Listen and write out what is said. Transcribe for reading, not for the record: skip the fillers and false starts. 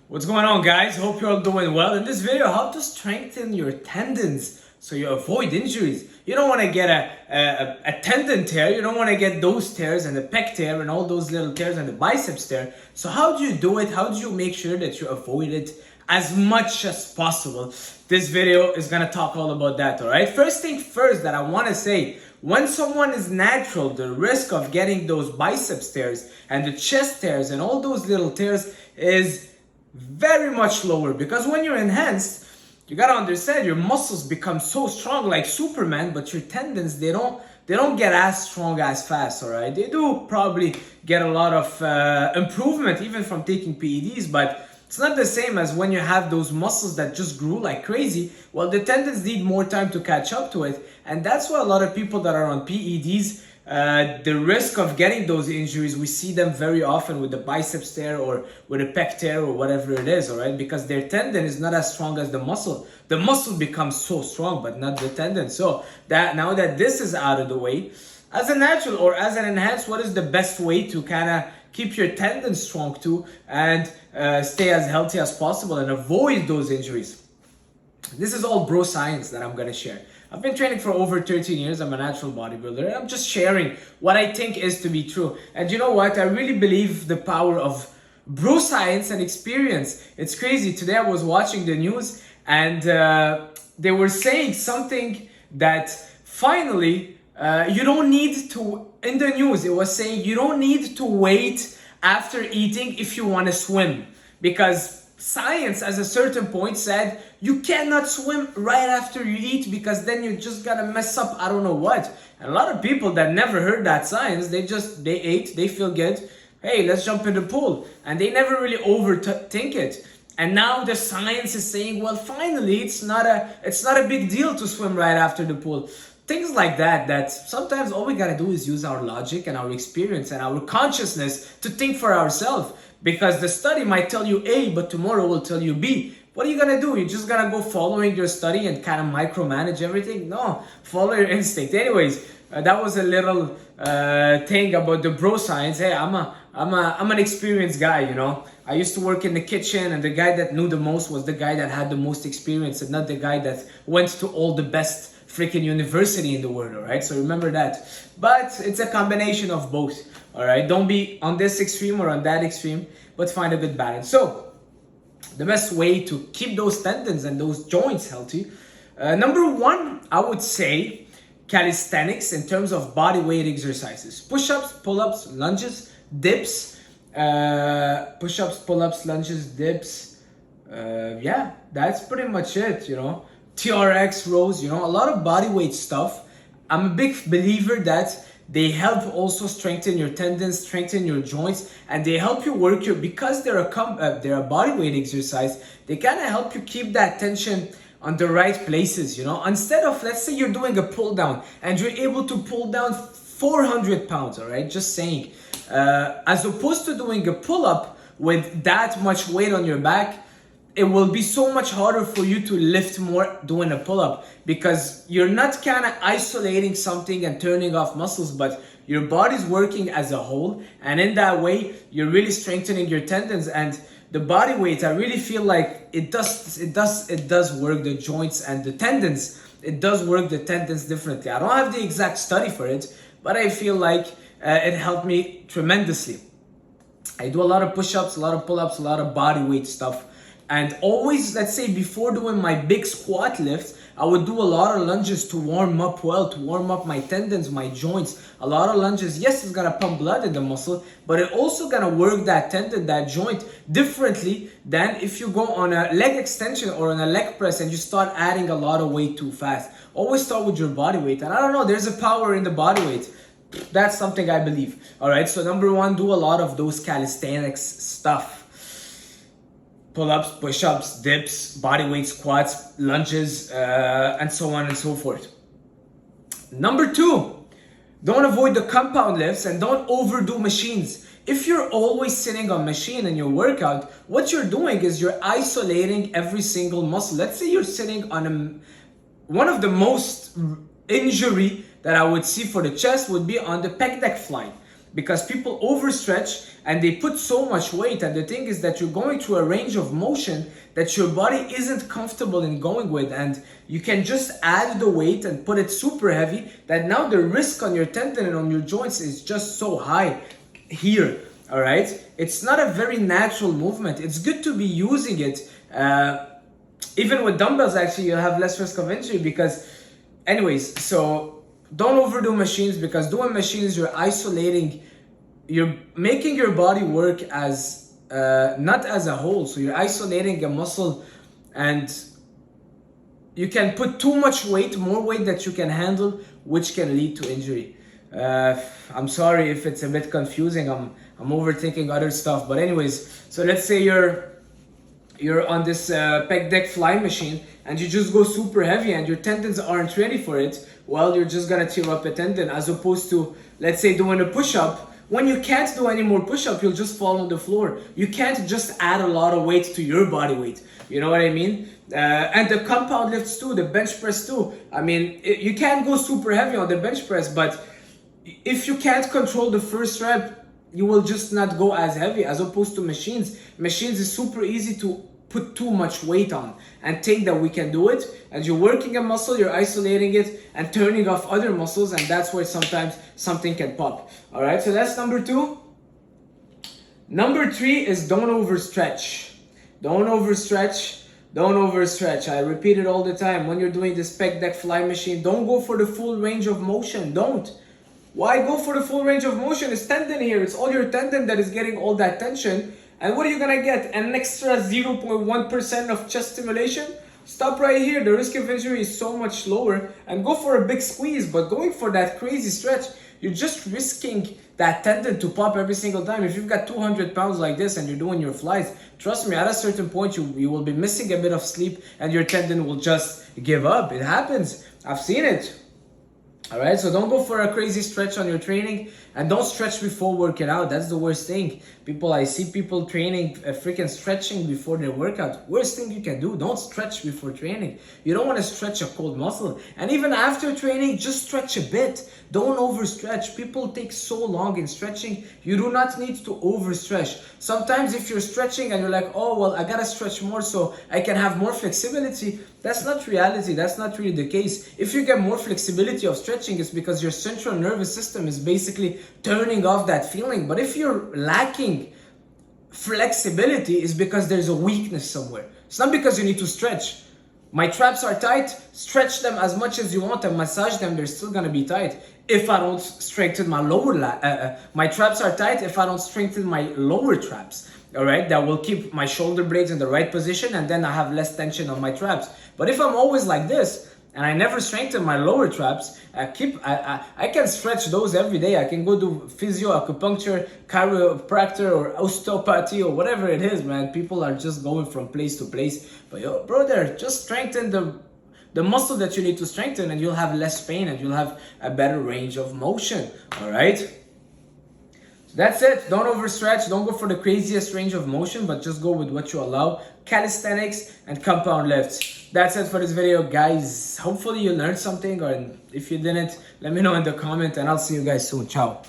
What's going on, guys? Hope you're all doing well. In this video, how to strengthen your tendons so you avoid injuries. You don't want to get a tendon tear. You don't want to get those tears and the pec tear and all those little tears and the biceps tear. So how do you do it? How do you make sure that you avoid it as much as possible? This video is going to talk all about that, all right? First thing first that I want to say, when someone is natural, the risk of getting those biceps tears and the chest tears and all those little tears is very much lower, because when you're enhanced, you gotta understand your muscles become so strong like Superman, but your tendons they don't get as strong as fast. All right, they do probably get a lot of improvement even from taking PEDs, but it's not the same as when you have those muscles that just grew like crazy. Well, the tendons need more time to catch up to it, and that's why a lot of people that are on PEDs, the risk of getting those injuries, we see them very often with the biceps tear or with a pec tear or whatever it is, all right? Because their tendon is not as strong as the muscle. The muscle becomes so strong, but not the tendon. So that now that this is out of the way, as a natural or as an enhanced, what is the best way to kind of keep your tendons strong too and stay as healthy as possible and avoid those injuries? This is all bro science that I'm going to share. I've been training for over 13 years. I'm a natural bodybuilder, and I'm just sharing what I think is to be true. And you know what? I really believe the power of bro science and experience. It's crazy. Today I was watching the news, and they were saying something that finally you don't need to, in the news, it was saying you don't need to wait after eating if you want to swim, because science at a certain point said you cannot swim right after you eat, because then you're just gonna mess up I don't know what. And a lot of people that never heard that science, they ate, they feel good, hey, let's jump in the pool, and they never really overthink it. And now the science is saying, well, finally it's not a big deal to swim right after the pool. Things like that sometimes all we gotta do is use our logic and our experience and our consciousness to think for ourselves. Because the study might tell you A, but tomorrow will tell you B. What are you gonna do? You're just gonna go following your study and kind of micromanage everything? No, follow your instinct. Anyways, that was a little thing about the bro science. Hey, I'm an experienced guy, you know. I used to work in the kitchen, and the guy that knew the most was the guy that had the most experience, and not the guy that went to all the best freaking university in the world, all right? So remember that. But it's a combination of both, all right? Don't be on this extreme or on that extreme, but find a good balance. So the best way to keep those tendons and those joints healthy, number one, I would say calisthenics in terms of body weight exercises. Push-ups, pull-ups, lunges, dips, push-ups, pull-ups, lunges, dips. Yeah, that's pretty much it, you know. TRX rows, you know, a lot of body weight stuff. I'm a big believer that they help also strengthen your tendons, strengthen your joints, and they help you work your, because they're a body weight exercise, they kind of help you keep that tension on the right places, you know. Instead of, let's say you're doing a pull down and you're able to pull down 400 pounds, all right, just saying, as opposed to doing a pull up with that much weight on your back, it will be so much harder for you to lift more doing a pull-up, because you're not kind of isolating something and turning off muscles, but your body's working as a whole, and in that way you're really strengthening your tendons. And the body weight, I really feel like it does work the joints and the tendons. It does work the tendons differently. I don't have the exact study for it, but I feel like it helped me tremendously. I do a lot of push-ups, a lot of pull-ups, a lot of body weight stuff. And always, let's say before doing my big squat lifts, I would do a lot of lunges to warm up well, to warm up my tendons, my joints. A lot of lunges, yes, it's gonna pump blood in the muscle, but it also gonna work that tendon, that joint differently than if you go on a leg extension or on a leg press and you start adding a lot of weight too fast. Always start with your body weight. And I don't know, there's a power in the body weight. That's something I believe. All right, so number one, do a lot of those calisthenics stuff. Pull-ups, push-ups, dips, body weight squats, lunges, and so on and so forth. Number two, don't avoid the compound lifts and don't overdo machines. If you're always sitting on machine in your workout, what you're doing is you're isolating every single muscle. Let's say you're sitting on one of the most injury that I would see for the chest would be on the pec deck fly. because people overstretch and they put so much weight. And the thing is that you're going through a range of motion that your body isn't comfortable in going with, and you can just add the weight and put it super heavy, that now the risk on your tendon and on your joints is just so high here. All right, it's not a very natural movement. It's good to be using it. Even with dumbbells, actually, you'll have less risk of injury because, anyways, so don't overdo machines, because doing machines, you're isolating, you're making your body work as not as a whole. So you're isolating a muscle, and you can put too much weight, more weight that you can handle, which can lead to injury. I'm sorry if it's a bit confusing. I'm overthinking other stuff, but anyways, so let's say you're on this pec deck fly machine and you just go super heavy and your tendons aren't ready for it. Well, you're just gonna tear up a tendon, as opposed to, let's say, doing a push-up. When you can't do any more push-up, you'll just fall on the floor. You can't just add a lot of weight to your body weight. You know what I mean? And the compound lifts too, the bench press too. I mean, you can't go super heavy on the bench press, but if you can't control the first rep, you will just not go as heavy, as opposed to machines. Machines is super easy to put too much weight on and think that we can do it. And you're working a muscle, you're isolating it and turning off other muscles, and that's where sometimes something can pop. All right, so that's number 2. Number 3 is don't overstretch. Don't overstretch. Don't overstretch. I repeat it all the time. When you're doing this pec deck fly machine, don't go for the full range of motion. Don't. Why go for the full range of motion? It's tendon here. It's all your tendon that is getting all that tension. And what are you gonna get? An extra 0.1% of chest stimulation? Stop right here. The risk of injury is so much lower. And go for a big squeeze. But going for that crazy stretch, you're just risking that tendon to pop every single time. If you've got 200 pounds like this and you're doing your flies, trust me, at a certain point you will be missing a bit of sleep and your tendon will just give up. It happens. I've seen it. All right, so don't go for a crazy stretch on your training, and don't stretch before working out. That's the worst thing. I see people training, freaking stretching before their workout. Worst thing you can do, don't stretch before training. You don't want to stretch a cold muscle. And even after training, just stretch a bit. Don't overstretch. People take so long in stretching. You do not need to overstretch. Sometimes if you're stretching and you're like, oh, well, I gotta stretch more so I can have more flexibility, that's not reality. That's not really the case. If you get more flexibility of stretching, it's because your central nervous system is basically turning off that feeling. But if you're lacking flexibility, it's because there's a weakness somewhere. It's not because you need to stretch. My traps are tight, stretch them as much as you want and massage them, they're still gonna be tight. If I don't strengthen my my traps are tight if I don't strengthen my lower traps. All right, that will keep my shoulder blades in the right position, and then I have less tension on my traps. But if I'm always like this and I never strengthen my lower traps, I can stretch those every day. I can go do physio, acupuncture, chiropractor, or osteopathy, or whatever it is, man. People are just going from place to place. But yo, brother, just strengthen the muscle that you need to strengthen, and you'll have less pain and you'll have a better range of motion. All right. So that's it. Don't overstretch. Don't go for the craziest range of motion, but just go with what you allow. Calisthenics and compound lifts. That's it for this video, guys. Hopefully you learned something, or if you didn't, let me know in the comment, and I'll see you guys soon. Ciao.